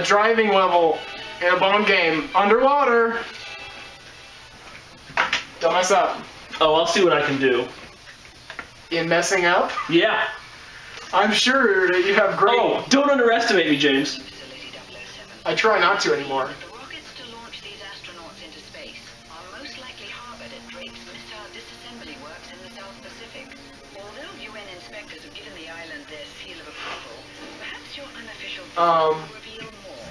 driving level in a Bond game underwater. Don't mess up. Oh, I'll see what I can do. In messing up? Yeah. I'm sure that you have great... Oh, don't underestimate me, James. I try not to anymore. The rockets to launch these astronauts into space are most likely harbored at Drake's missile disassembly works in the South Pacific. Although UN inspectors have given the island their seal of approval, perhaps your unofficial visit will reveal more.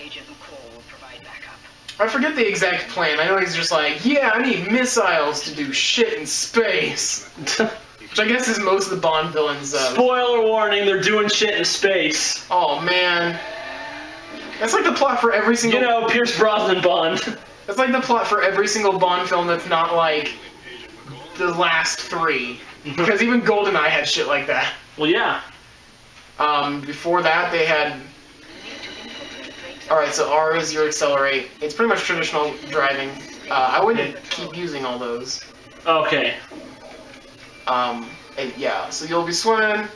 Agent McCall will provide backup. I forget the exact plan. I know he's just like, yeah, I need missiles to do shit in space. Which I guess is most of the Bond villains. Spoiler warning, they're doing shit in space. Oh, man. That's like the plot for every single... You know, Pierce Brosnan Bond. That's like the plot for every single Bond film that's not like the last three. Because even GoldenEye had shit like that. Well, yeah. Before that, they had... Alright, so R is your accelerate. It's pretty much traditional driving. I wouldn't keep using all those. Okay. And yeah, so you'll be swimming.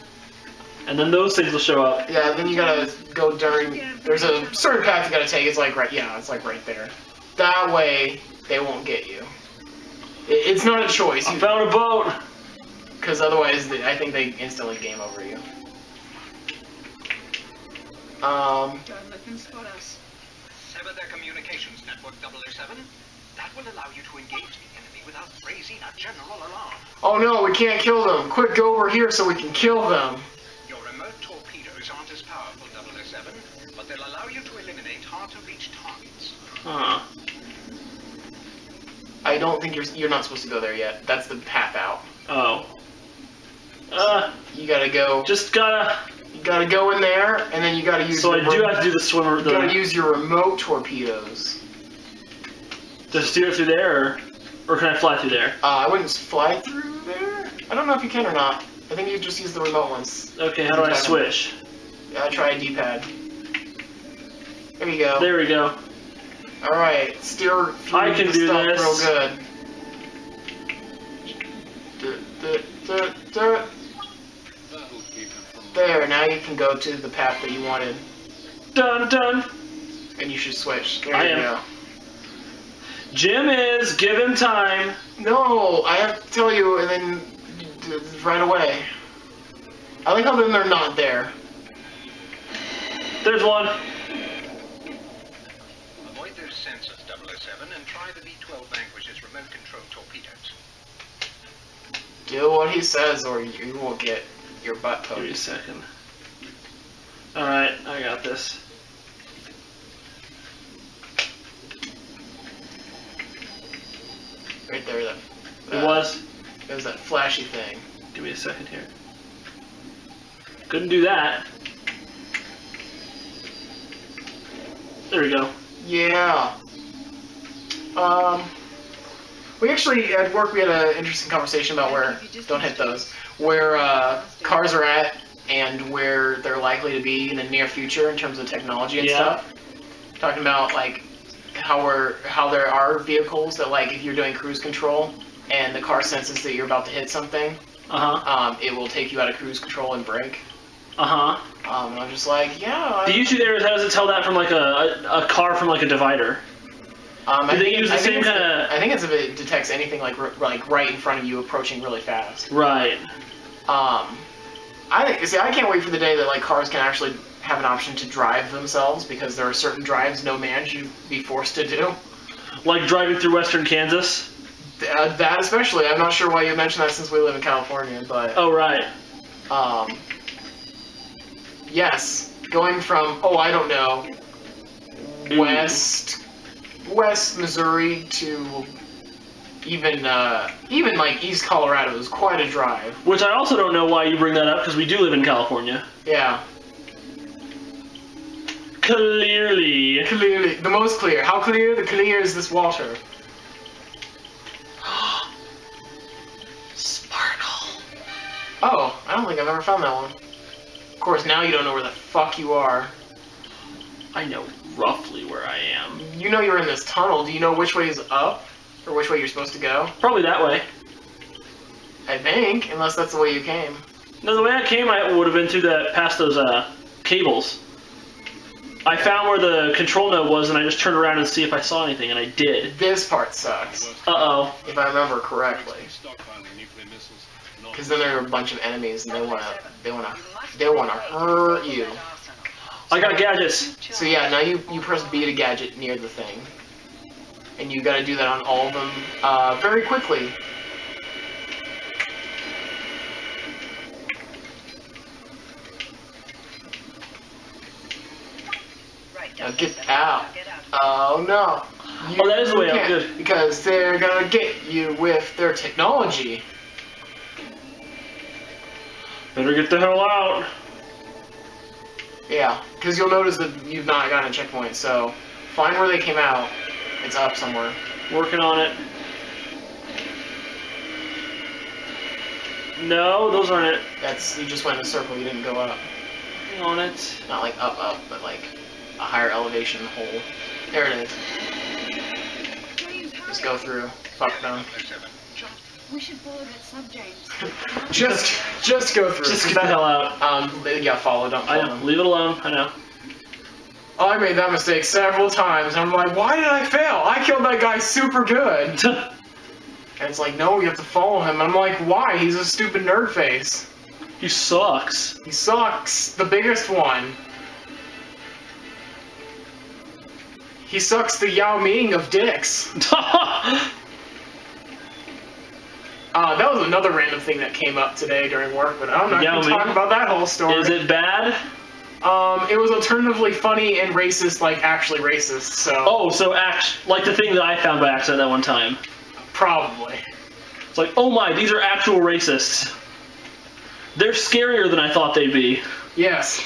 And then those things will show up. Yeah, then you gotta go during... There's a certain path you gotta take. It's like right... Yeah, it's like right there. That way, they won't get you. It's not a choice. I found a boat! Because otherwise, I think they instantly game over you. Don't let them spot us. Sever their communications network 007. That will allow you to engage the enemy without raising a general alarm. Oh no, we can't kill them. Quick, go over here so we can kill them. Your remote torpedoes aren't as powerful, 007, but they'll allow you to eliminate hard-to-reach targets. Huh. I don't think you're not supposed to go there yet. That's the path out. Oh. You gotta go. Just gotta... You gotta go in there, and then you gotta use. So I do have to do the swimmer. You gotta use your remote torpedoes. Does it steer through there, or can I fly through there? I wouldn't fly through there. I don't know if you can or not. I think you just use the remote ones. Okay, how do I switch? Yeah, try a D-pad. There you go. There we go. All right, steer through I can the do stuff this. real good. There, now you can go to the path that you wanted. Dun dun. And you should switch. There I you am. go. Jim is, give him time. No, I have to tell you, and then right away. I like how then they're not there. There's one. Avoid those sensors, 007, and try the V-12 Vanquish's remote-control torpedoes. Do what he says, or you will get your butt poked. Give me a second. Alright, I got this. Right there, that. It was? It was that flashy thing. Give me a second here. Couldn't do that. There we go. Yeah. We actually, at work, we had an interesting conversation about where, don't hit those, where cars are at and where they're likely to be in the near future in terms of technology and stuff. Talking about, like, how there are vehicles that, like, if you're doing cruise control and the car senses that you're about to hit something, it will take you out of cruise control and brake. And I'm just like, yeah. The issue there is, how does it tell that from, like, a car from, like, a divider? Do they use the same kind of... I think it's if it detects anything like right in front of you approaching really fast. Right. I can't wait for the day that like cars can actually have an option to drive themselves, because there are certain drives no man should be forced to do. Like driving through western Kansas? That especially. I'm not sure why you mentioned that since we live in California, but... Oh, right. Yes. Going from, I don't know, West Missouri to even like East Colorado is quite a drive. Which I also don't know why you bring that up, because we do live in California. Yeah. Clearly. Clearly. The most clear. How clear? The clear is this water. Sparkle. Oh, I don't think I've ever found that one. Of course, now you don't know where the fuck you are. I know roughly where I am. You know you're in this tunnel. Do you know which way is up? Or which way you're supposed to go? Probably that way. I think, unless that's the way you came. No, the way I came, I would have been through past those cables. I found where the control node was, and I just turned around to see if I saw anything, and I did. This part sucks. Uh-oh. If I remember correctly. Because then there are a bunch of enemies, and they wanna hurt you. I got gadgets. So yeah, now you press B to gadget near the thing, and you got to do that on all of them very quickly. Now get out. Oh no. Oh, that is the way out. Good. Because they're gonna get you with their technology. Better get the hell out. Yeah, because you'll notice that you've not gotten a checkpoint, so find where they came out. It's up somewhere. Working on it. No, those aren't it. You just went in a circle, you didn't go up. Working on it. Not like up, but like a higher elevation hole. There it is. Just go through. Fuck them. We should follow that sub, James. just go through. Just get the hell out. Yeah, follow. Don't follow them. Leave it alone. I know. Oh, I made that mistake several times. And I'm like, why did I fail? I killed that guy super good. And it's like, no, you have to follow him. I'm like, why? He's a stupid nerd face. He sucks. He sucks. The biggest one. He sucks the Yao Ming of dicks. That was another random thing that came up today during work, but I'm not going to talk about that whole story. Is it bad? It was alternatively funny and racist, like actually racist, so... Oh, so like the thing that I found by accident that one time. Probably. It's like, oh my, these are actual racists. They're scarier than I thought they'd be. Yes.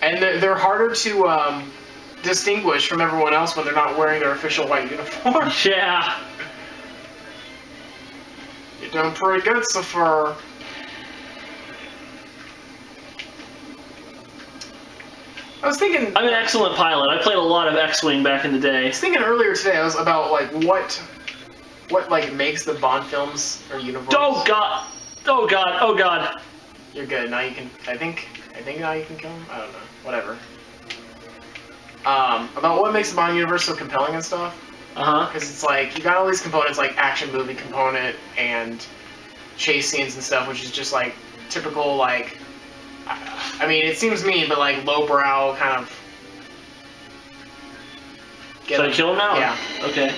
And they're harder to distinguish from everyone else when they're not wearing their official white uniform. Yeah. You're doing pretty good so far. I was thinking... I'm an excellent pilot. I played a lot of X-Wing back in the day. I was thinking earlier today, I was about, like, what like, makes the Bond films or universe... Oh, God! Oh, God! Oh, God! You're good. Now you can... I think now you can kill him? I don't know. Whatever. About what makes the Bond universe so compelling and stuff. Uh-huh. Because it's like, you got all these components, like action movie component and chase scenes and stuff, which is just, like, typical, like... I mean, it seems mean, but like lowbrow kind of. Should I kill him now? Yeah. Okay.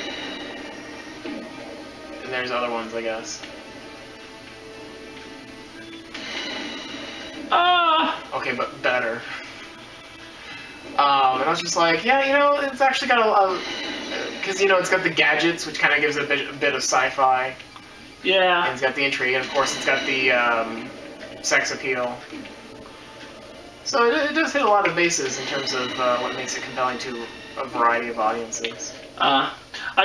And there's other ones, I guess. Okay, but better. And I was just like, yeah, you know, it's actually got because you know it's got the gadgets, which kind of gives it a bit of sci-fi. Yeah. And it's got the intrigue, and of course it's got the sex appeal. So it does hit a lot of bases in terms of what makes it compelling to a variety of audiences. I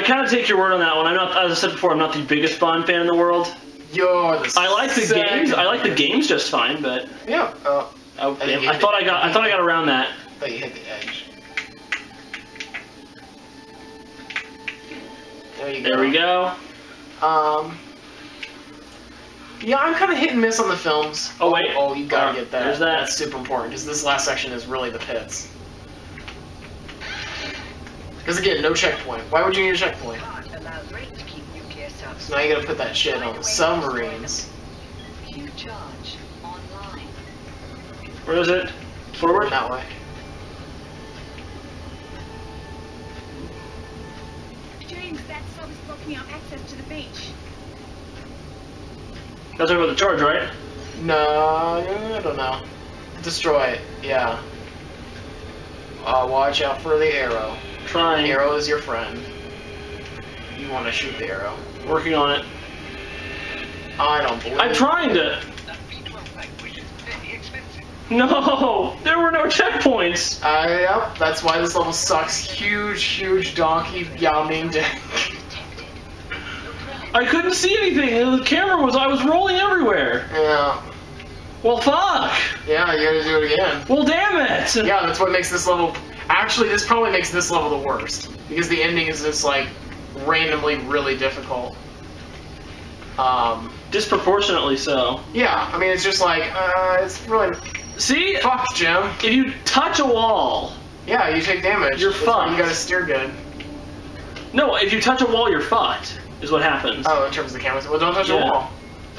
kind of take your word on that one. I'm not, as I said before, I'm not the biggest Bond fan in the world. I like the games. I like the games just fine, but yeah. I thought I got around that. I thought you hit the edge. There we go. Yeah, I'm kind of hit and miss on the films. Oh, wait. Oh, you gotta get that. There's that. That's super important, because this last section is really the pits. Because again, no checkpoint. Why would you need a checkpoint? So now you gotta put that shit on the submarines. Where is it? Forward? That way. James, that sub is blocking our access to the beach. That's over the charge, right? No, I don't know. Destroy it, yeah. Watch out for the arrow. Trying. The arrow is your friend. You want to shoot the arrow. Working on it. I don't believe I'm trying to. No! There were no checkpoints! Yep, that's why this level sucks. Huge, huge donkey Yao Ming deck. I couldn't see anything. The camera I was rolling everywhere. Yeah. Well, fuck. Yeah, you gotta do it again. Well, damn it. Yeah, that's what makes this level... Actually, this probably makes this level the worst. Because the ending is just, like, randomly really difficult. Disproportionately so. Yeah, I mean, it's just like, it's really... See? Fuck, Jim. If you touch a wall... Yeah, you take damage. You're That's why fucked. You gotta steer good. No, if you touch a wall, you're fucked, is what happens. Oh, in terms of the camera. Well, don't touch a wall.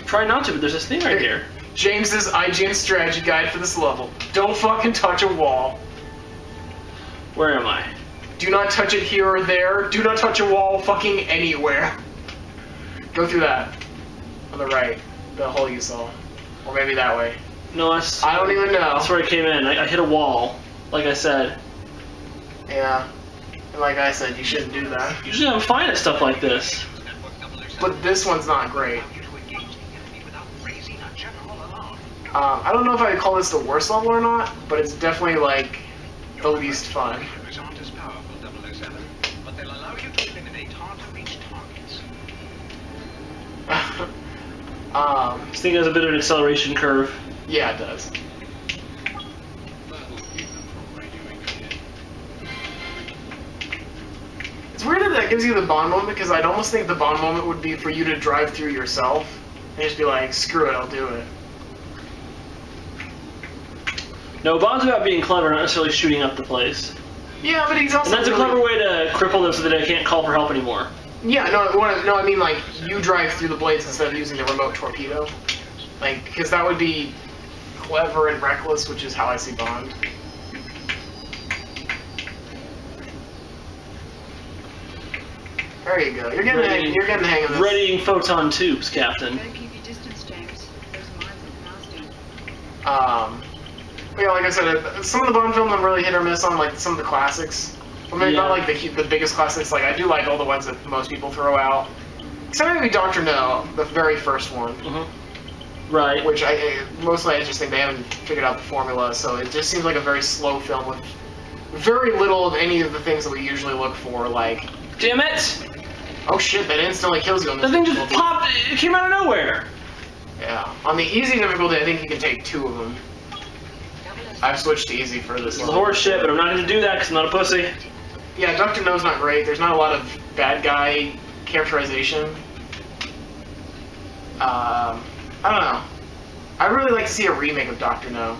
Try not to, but there's this thing right here. James's IGN strategy guide for this level. Don't fucking touch a wall. Where am I? Do not touch it here or there. Do not touch a wall fucking anywhere. Go through that. On the right. The hole you saw. Or maybe that way. No, that's... I don't even know. That's where I came in. I hit a wall, like I said. Yeah. And like I said, you shouldn't do that. Usually I'm fine at stuff like this. But this one's not great. I don't know if I'd call this the worst level or not, but it's definitely, like, the least fun. Aren't as powerful, 007, but they'll allow you to eliminate hard-to-reach targets. This thing has a bit of an acceleration curve. Yeah, it does. It's weird that that gives you the Bond moment, because I'd almost think the Bond moment would be for you to drive through yourself and just be like, screw it, I'll do it. No, Bond's about being clever, not necessarily shooting up the place. Yeah, but he's also And that's a clever way to cripple them so that I can't call for help anymore. Yeah, I mean, like, you drive through the blades instead of using the remote torpedo. Like, because that would be clever and reckless, which is how I see Bond. There you go. You're getting the hang of this. Readying photon tubes, Captain. Better keep your distance, James. Those mines are nasty. But yeah, like I said, some of the Bond films I'm really hit or miss on, like some of the classics. Well, maybe not like the biggest classics. Like I do like all the ones that most people throw out. Except maybe Dr. No, the very first one. Right. Which mostly I just think they haven't figured out the formula, so it just seems like a very slow film with very little of any of the things that we usually look for, like... Damn it! Oh shit, that instantly kills you on this The thing just difficulty. popped, it came out of nowhere! Yeah. On the easy difficulty, I think you can take 2 of them. I've switched to easy for this This is level. horse shit, but I'm not going to do that because I'm not a pussy. Yeah, Dr. No's not great. There's not a lot of bad guy characterization. I don't know. I'd really like to see a remake of Dr. No.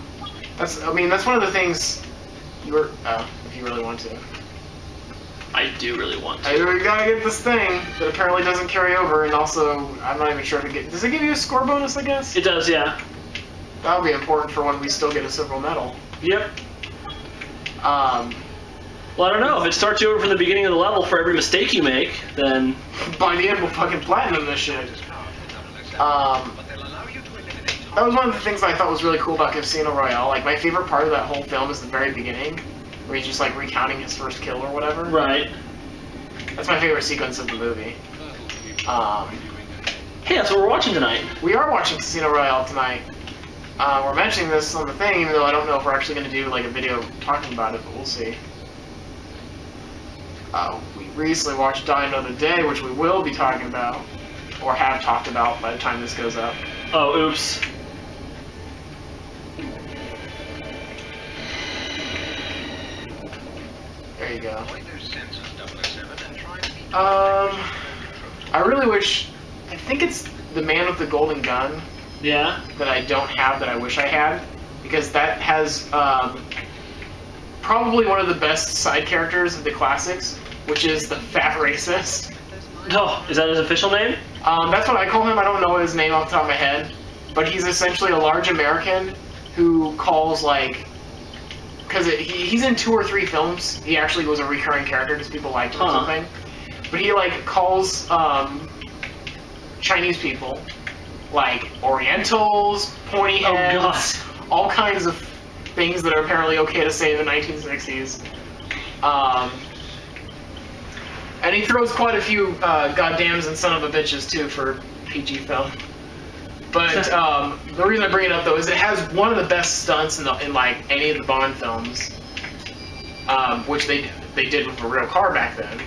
That's one of the things if you really want to. I do really want to. We gotta get this thing that apparently doesn't carry over, and also, I'm not even sure if does it give you a score bonus, I guess? It does, yeah. That'll be important for when we still get a silver medal. Yep. Well, I don't know. If it starts you over from the beginning of the level for every mistake you make, then... By the end, we'll fucking platinum this shit. That was one of the things I thought was really cool about Casino Royale. Like, my favorite part of that whole film is the very beginning, where he's just, like, recounting his first kill or whatever. Right. That's my favorite sequence of the movie. Hey, that's what we're watching tonight. We are watching Casino Royale tonight. We're mentioning this on the thing, even though I don't know if we're actually going to do, like, a video talking about it, but we'll see. We recently watched Die Another Day, which we will be talking about, or have talked about by the time this goes up. Oh, oops. There you go. I really wish... I think it's The Man with the Golden Gun. Yeah? That I don't have that I wish I had. Because that has probably one of the best side characters of the classics, which is the Fat Racist. Oh, is that his official name? That's what I call him. I don't know his name off the top of my head. But he's essentially a large American who calls, like... Because he's in 2 or 3 films. He actually was a recurring character because people liked him or something. But he, like, calls Chinese people, like, Orientals, pointy heads, all kinds of things that are apparently okay to say in the 1960s. And he throws quite a few goddams and son of a bitches, too, for PG film. But the reason I bring it up, though, is it has one of the best stunts in like, any of the Bond films, which they did with a real car back then,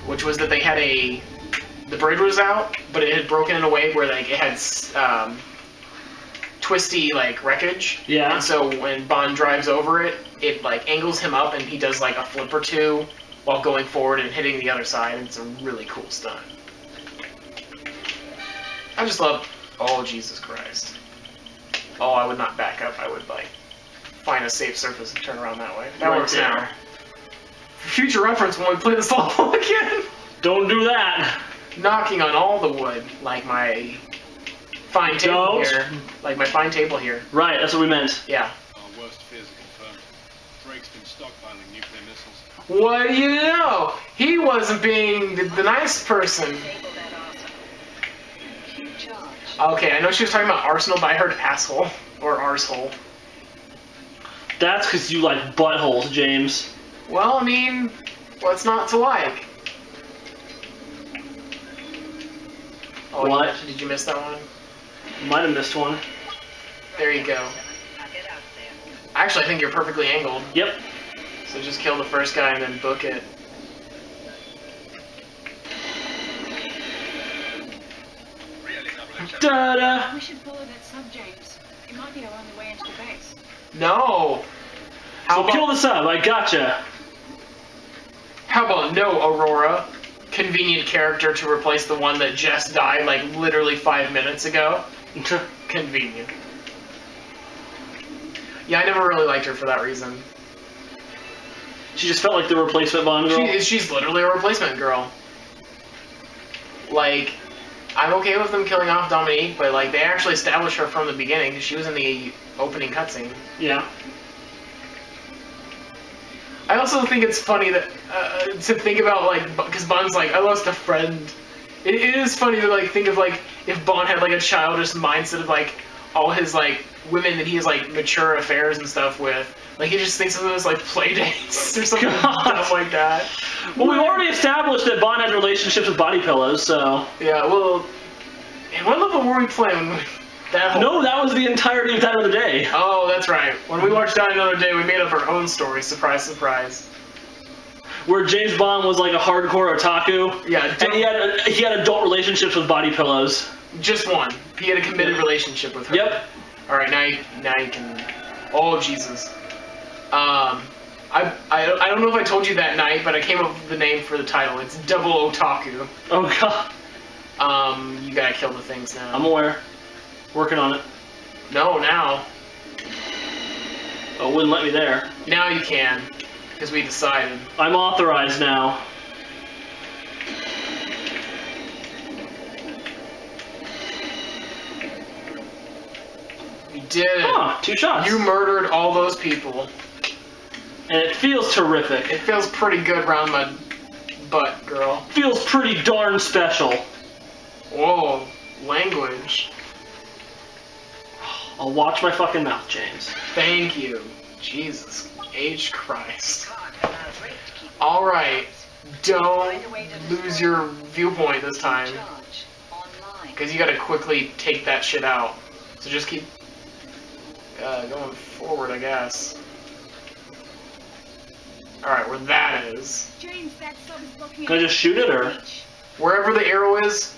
which was that they had the bridge was out, but it had broken in a way where, like, it had twisty, like, wreckage. Yeah. And so when Bond drives over it, it, like, angles him up, and he does, like, a flip or 2 while going forward and hitting the other side, and it's a really cool stunt. I just love... Oh, Jesus Christ. Oh, I would not back up. I would, like, find a safe surface and turn around that way. That Right works there. now. For future reference, when we play this level again, Don't do that. knocking on all the wood, like my fine table Don't. here. Like my fine table here. Right, that's what we meant. Yeah. Our worst fears are confirmed. Drake's been stockpiling nuclear missiles. What do you know? He wasn't being the nice person. Disable that arsenal. Huge charge. Okay, I know she was talking about arsenal, but I heard asshole. Or arsehole. That's because you like buttholes, James. Well, I mean, what's not to like? Oh, What? Did you miss that one? Might have missed one. There you go. Now get out there. Actually, I think you're perfectly angled. Yep. So just kill the first guy and then book it. Really, 007. Da-da. We should follow that sub, James. It might be our only way into the base. No! How So kill about, the sub, I gotcha. how about no, Aurora? Convenient character to replace the one that just died like literally 5 minutes ago. Convenient. Yeah, I never really liked her for that reason. She just felt like the replacement Bond girl. She's literally a replacement girl. Like, I'm okay with them killing off Dominique, but like they actually established her from the beginning because she was in the opening cutscene. Yeah. I also think it's funny that to think about like because Bond's like I lost a friend. It is funny to like think of like if Bond had like a childish mindset of like all his like women that he has like mature affairs and stuff with. Like he just thinks of them as like play dates or something dumb like that. Well, we've already established that Bond has relationships with body pillows, so. Yeah, well, in what level were we playing? That whole... No, that was the entirety of Die Another Day. Oh, that's right. When we watched Die Another Day, we made up our own story. Surprise, surprise. Where James Bond was like a hardcore otaku. Yeah, And he had adult relationships with body pillows. just one. He had a committed relationship with her. Yep. All right, now you can. Oh Jesus. I don't know if I told you that night, but I came up with the name for the title. It's Double Otaku. Oh god. You gotta kill the things now. I'm aware. Working on it. No, now. Oh, it wouldn't let me there. Now you can, because we decided. I'm authorized now. You did it. Huh, 2 shots. You murdered all those people. And it feels terrific. It feels pretty good around my butt, girl. Feels pretty darn special. Whoa, language. I'll watch my fucking mouth, James. Thank you. Jesus H. Christ. Can't allow Drake to keep Alright, don't lose your viewpoint this time. charge online. Because you gotta quickly take that shit out. So just keep going forward, I guess. Alright, where that is. James, that sub is blocking Can I just shoot it, or? Wherever the arrow is,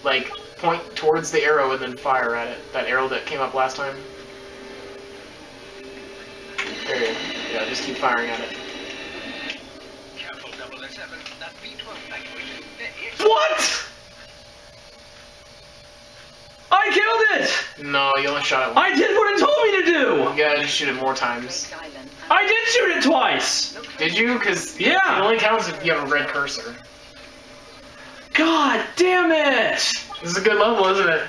like, point towards the arrow and then fire at it. That arrow that came up last time. There you go. Yeah, just keep firing at it. Careful, 007. That B-12 language is very... What? I killed it! No, you only shot it once. I did what it told me to do! You gotta just shoot it more times. Drake Island. I did shoot it twice! Did you? Because Yeah. it only counts if you have a red cursor. God damn it! This is a good level, isn't it?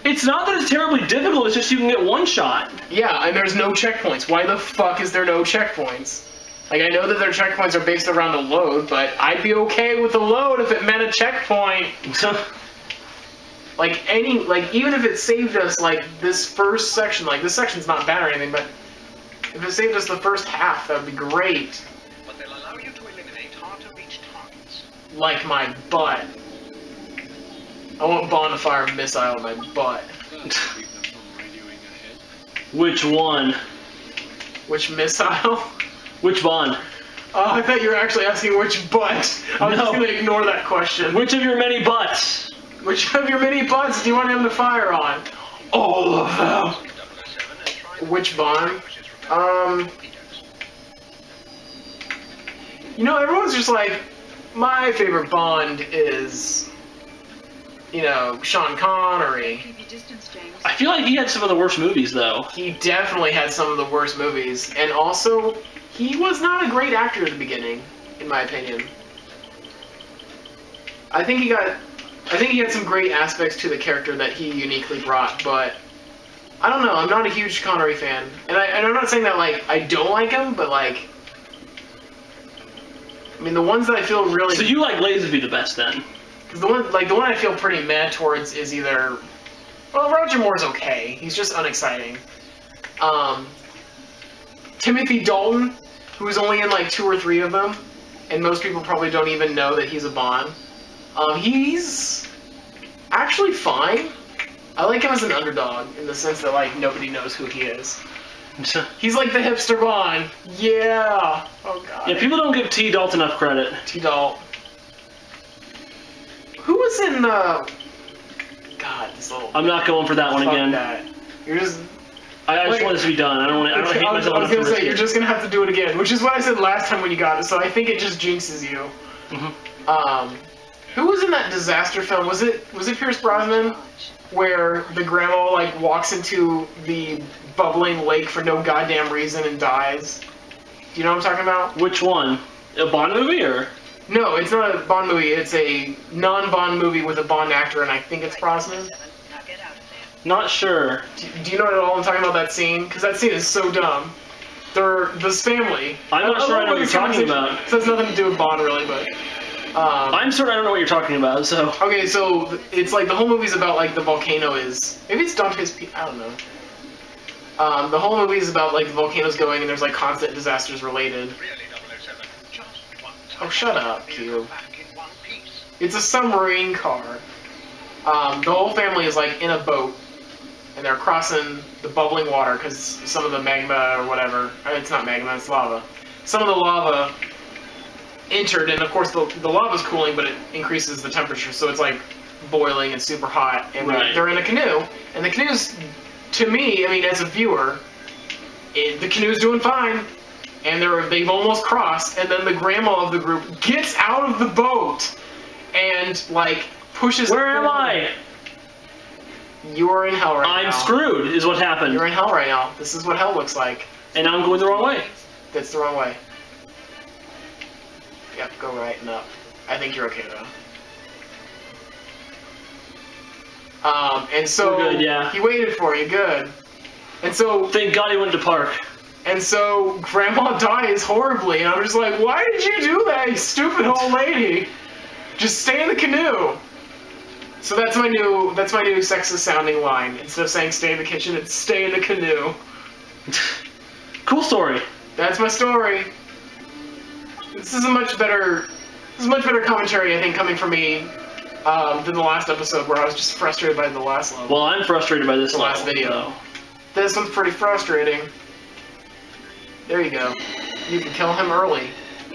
It's not that it's terribly difficult, it's just you can get one shot. Yeah, and there's no checkpoints. Why the fuck is there no checkpoints? Like, I know that their checkpoints are based around the load, but I'd be okay with the load if it meant a checkpoint. Like, even if it saved us, like, this first section, like, this section's not bad or anything, but if it saved us the first half, that would be great. But they'll allow you to eliminate hard-to-reach targets. Like my butt. I want Bond to fire a missile at my butt. That'll keep them from radioing ahead. Which one? Which missile? Which Bond? Oh, I thought you were actually asking which butt. I was just No. gonna ignore that question. Which of your many butts? Which of your many butts do you want him to fire on? All of them. 007 has tried... Which Bond? You know, everyone's just like, my favorite Bond is you know, Sean Connery. Keep your distance, James. I feel like he had some of the worst movies, though. He definitely had some of the worst movies, and also he was not a great actor at the beginning, in my opinion. I think he had some great aspects to the character that he uniquely brought, but I don't know. I'm not a huge Connery fan, and I'm not saying that like I don't like him, but like, I mean, the ones that I feel really. So you like Lazenby the best then? Because the one I feel pretty mad towards is either, well, Roger Moore's okay. He's just unexciting. Timothy Dalton, who's only in like 2 or 3 of them, and most people probably don't even know that he's a Bond. He's actually fine. I like him as an underdog in the sense that like nobody knows who he is. He's like the hipster Bond. Yeah. Oh god. Yeah, people don't give T. Dalton enough credit. T. Dalton. Who was in God, this little. I'm not going for that one again. That. You're just. I just want this to be done. I don't hate myself. I was gonna say you're just gonna have to do it again, which is what I said last time when you got it. So I think it just jinxes you. Mm-hmm. Who was in that disaster film? Was it Pierce Brosnan, where the grandma like walks into the bubbling lake for no goddamn reason and dies? Do you know what I'm talking about? Which one? A Bond movie or? No, it's not a Bond movie. It's a non-Bond movie with a Bond actor, and I think it's Brosnan. Not sure. Do you know at all I'm talking about that scene? Because that scene is so dumb. They're this family. I'm not sure I know what you're talking about. It has nothing to do with Bond, really, but. I'm certain I don't know what you're talking about. So. Okay, so it's like the whole movie's about like the volcano is. Maybe it's Dante's Peak. I don't know. The whole movie is about like the volcano's going and there's like constant disasters related. Oh, shut up, Q. It's a submarine car. The whole family is like in a boat, and they're crossing the bubbling water because some of the magma or whatever. It's not magma, it's lava. Some of the lava entered, and of course the lava's cooling, but it increases the temperature, so it's like boiling and super hot. And they're in a canoe, and the canoe's, to me, I mean, as a viewer, the canoe's doing fine. And they've almost crossed, and then the grandma of the group gets out of the boat and like pushes. Where am I? You're in hell right now. I'm screwed, is what happened. You're in hell right now. This is what hell looks like. And now I'm going the wrong way. That's the wrong way. Yep, go right and up. I think you're okay though. And so we're good, yeah. He waited for you. Good. And so thank God he went to park. And so Grandma dies horribly, and I'm just like, why did you do that, you stupid old lady? Just stay in the canoe. So that's my new sexist sounding line. Instead of saying stay in the kitchen, it's stay in the canoe. Cool story. That's my story. This is a much better commentary, I think, coming from me than the last episode where I was just frustrated by the last level. Well, I'm frustrated by this last video. So. This one's pretty frustrating. There you go. You can kill him early.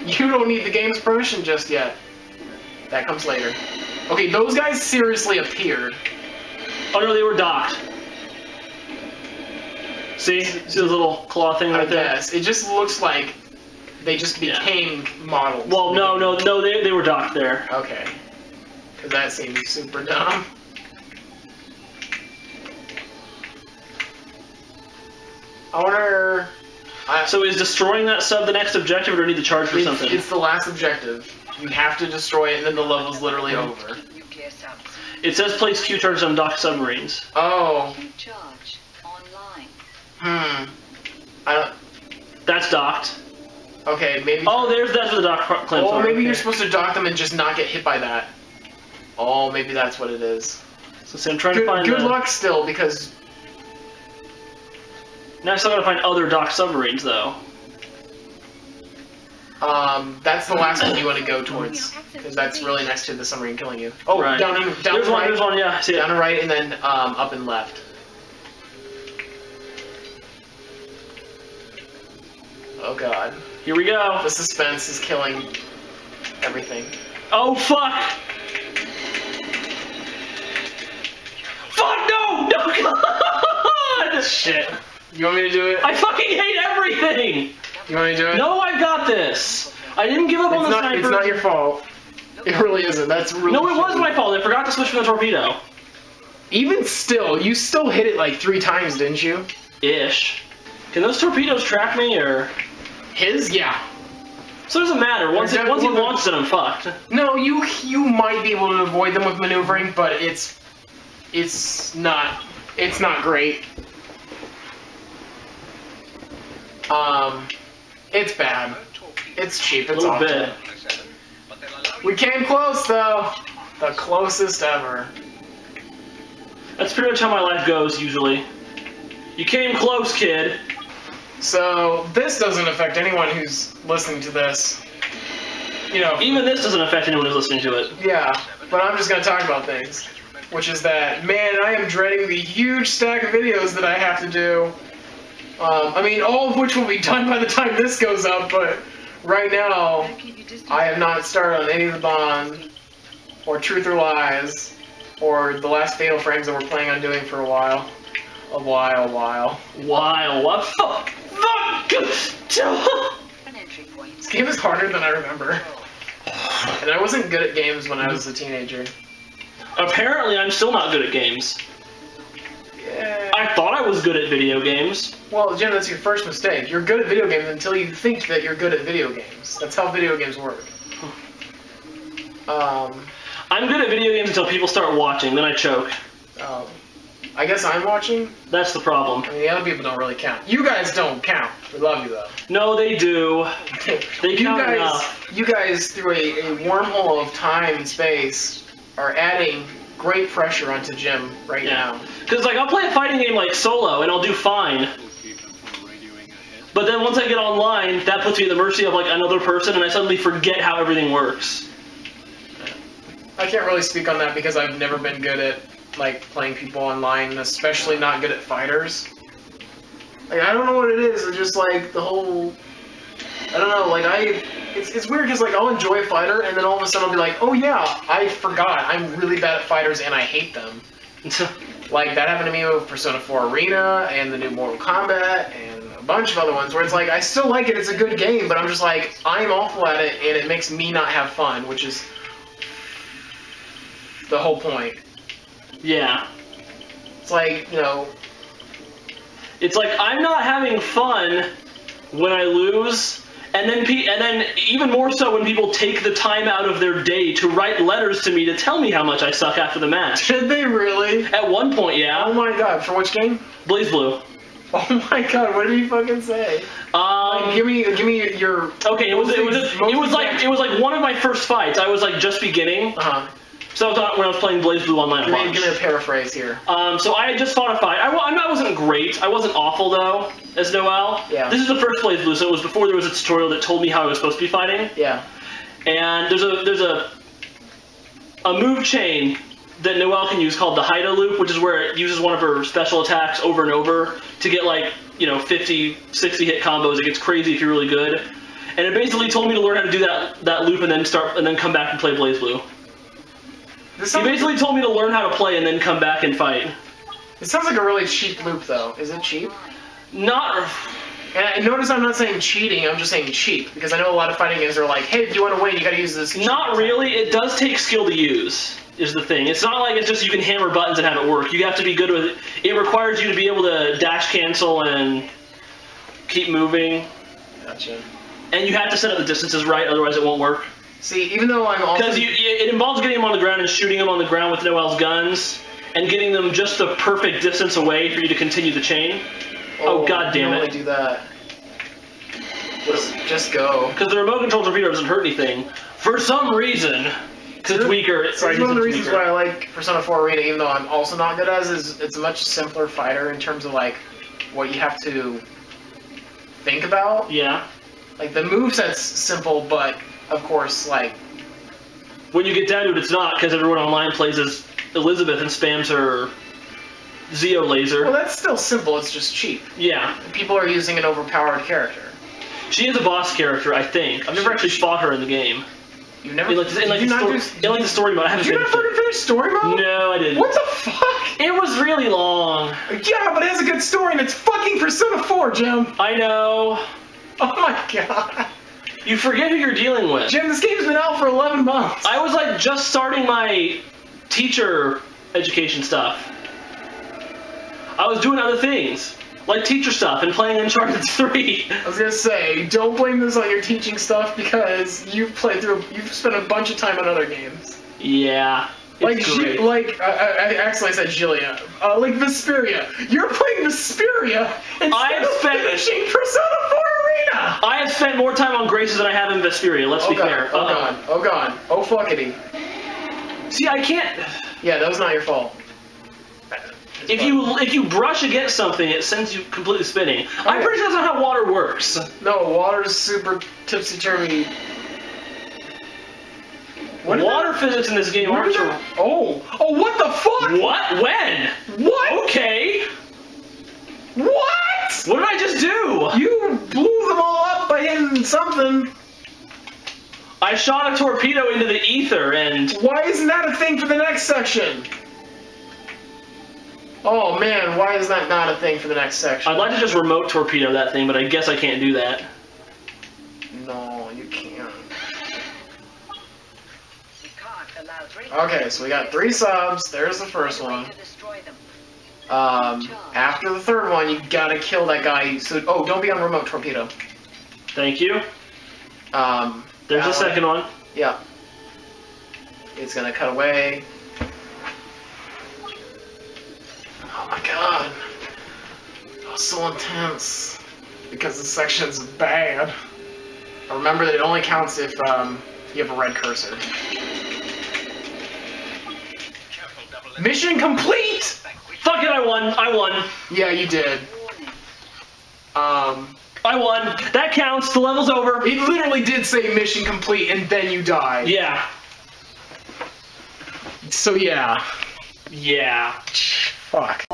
You don't need the game's permission just yet. That comes later. Okay, those guys seriously appeared. Oh no, they were docked. See the little claw thing right there? Yes, it just looks like they just became models. Well, no, they were docked there. Okay. Because that seems super dumb. I wonder... So is destroying that sub the next objective, or do I need to charge for something? It's the last objective. You have to destroy it, and then the level's literally over. It says place Q charges on docked submarines. Oh. Q charge online. I don't... That's docked. Okay, maybe... Oh, that's where the dock clamps are. Oh, maybe you're supposed to dock them and just not get hit by that. Oh, maybe that's what it is. So I'm trying to find Good luck still, because... Now I still gotta find other docked submarines, though. That's the last one you want to go towards, because that's really next to the submarine killing you. Oh, right. down there's right. There's one, yeah, I see it. Down and right, and then up and left. Oh god. Here we go. The suspense is killing everything. Oh fuck! Fuck no! No god! Shit. You want me to do it? I fucking hate everything! You want me to do it? No, I got this! I didn't give up on the sniper. It's not your fault. It really isn't. That's really. No, it was my fault. I forgot to switch from the torpedo. Even still, you still hit it like 3 times, didn't you? Ish. Can those torpedoes track me, or? His, yeah. So it doesn't matter. Once he launches it, I'm fucked. No, you might be able to avoid them with maneuvering, but it's not great. It's bad. It's cheap. It's a little bit. We came close though. The closest ever. That's pretty much how my life goes usually. You came close, kid. So this doesn't affect anyone who's listening to this. You know. Even this doesn't affect anyone who's listening to it. Yeah, but I'm just gonna talk about things. Which is that, man, I am dreading the huge stack of videos that I have to do. I mean, all of which will be done by the time this goes up, but right now, I have not started on any of the Bond, or Truth or Lies, or the last Fatal Frames that we're planning on doing for a while. What? Fuck! This game is harder than I remember. And I wasn't good at games when I was a teenager. Apparently, I'm still not good at games. Yeah. I thought I was good at video games. Well, Jim, that's your first mistake. You're good at video games until you think that you're good at video games. That's how video games work. I'm good at video games until people start watching, then I choke. I guess I'm watching? That's the problem. I mean, the other people don't really count. You guys don't count. We love you, though. No, they do. They count enough. You guys, through a wormhole of time and space, are adding great pressure onto Jim right now. Because, like, I'll play a fighting game like solo, and I'll do fine. But then once I get online, that puts me at the mercy of, like, another person, and I suddenly forget how everything works. I can't really speak on that because I've never been good at, like, playing people online, and especially not good at fighters. Like, I don't know what it is, it's just, like, the whole... I don't know, like, it's weird because, like, I'll enjoy a fighter, and then all of a sudden I'll be like, oh yeah, I forgot, I'm really bad at fighters and I hate them. Like, that happened to me with Persona 4 Arena, and the new Mortal Kombat, and a bunch of other ones, where it's like, I still like it, it's a good game, but I'm just like, I'm awful at it, and it makes me not have fun, which is the whole point. Yeah. It's like, you know... It's like, I'm not having fun when I lose... And then even more so when people take the time out of their day to write letters to me to tell me how much I suck after the match. Did they really? At one point, yeah. Oh my god, for which game? Blaze Blue. Oh my god, what did he fucking say? Like, give me your... Okay, it was like one of my first fights. I was like just beginning. Uh-huh. So I thought when I was playing Blaze Blue online at launch. Give me a paraphrase here. So I had just fought a fight. I wasn't great. I wasn't awful, though, as Noel. Yeah. This is the first Blaze Blue, so it was before there was a tutorial that told me how I was supposed to be fighting. Yeah. And there's a move chain that Noel can use called the Haida loop, which is where it uses one of her special attacks over and over to get, like, 50, 60 hit combos. It gets crazy if you're really good. And it basically told me to learn how to do that loop and then come back and play Blaze Blue. He basically told me to learn how to play and then come back and fight. It sounds like a really cheap loop, though. Is it cheap? Not... And notice I'm not saying cheating, I'm just saying cheap. Because I know a lot of fighting games are like, hey, if you want to win, you gotta use this. Not really. It does take skill to use, is the thing. It's not like it's just you can hammer buttons and have it work. You have to be good with it. It requires you to be able to dash cancel and keep moving. Gotcha. And you have to set up the distances right, otherwise it won't work. See, even though I'm also... Because it involves getting them on the ground and shooting them on the ground with Noel's guns, and getting them just the perfect distance away for you to continue the chain. Oh god damn it. You only do that. Just go. Because the remote control torpedo doesn't hurt anything. For some reason. Because it's weaker. It's one of the reasons why I like Persona 4 Arena, even though I'm also not good at it, is it's a much simpler fighter in terms of, like, what you have to think about. Yeah. Like, the moveset's simple, but... Of course, like... When you get down to it, it's not, because everyone online plays as Elizabeth and spams her Zeo laser. Well, that's still simple, it's just cheap. Yeah. People are using an overpowered character. She is a boss character, I think. I've never actually fought her in the game. You've never... In the story mode. I haven't Did you not fucking finish story mode? No, I didn't. What the fuck? It was really long. Yeah, but it has a good story, and it's fucking Persona 4, Jim. I know. Oh my god. You forget who you're dealing with. Jim, this game's been out for 11 months. I was like just starting my teacher education stuff. I was doing other things, like teacher stuff and playing Uncharted 3. I was gonna say, don't blame this on your teaching stuff because you've spent a bunch of time on other games. Yeah. Like, I actually said Gilia. Like Vesperia. You're playing Vesperia instead of finishing Persona 4 Arena! I have spent more time on Graces than I have in Vesperia, let's be fair. Oh god. Oh fuckity. See, I can't... Yeah, that was not your fault. If you brush against something, it sends you completely spinning. I'm pretty sure that's not how water works. No, water's super tipsy-turvy. Water physics in this game aren't true. Oh, what the fuck? What? When? What? Okay. What? What did I just do? You blew them all up by hitting something. I shot a torpedo into the ether and... Why isn't that a thing for the next section? Oh man, why is that not a thing for the next section? I'd like to just remote torpedo that thing, but I guess I can't do that. No, you can't. You can't Okay, so we got 3 subs. There's the first one. After the third one, you gotta kill that guy. So, don't be on remote torpedo. Thank you. There's the second one. Yeah. It's gonna cut away. Oh my god. That was so intense. Because the section's bad. Remember that it only counts if you have a red cursor. Mission complete! Fuck it, I won. Yeah, you did. I won. That counts. The level's over. It literally did say mission complete, and then you died. Yeah. So yeah. Yeah. Fuck.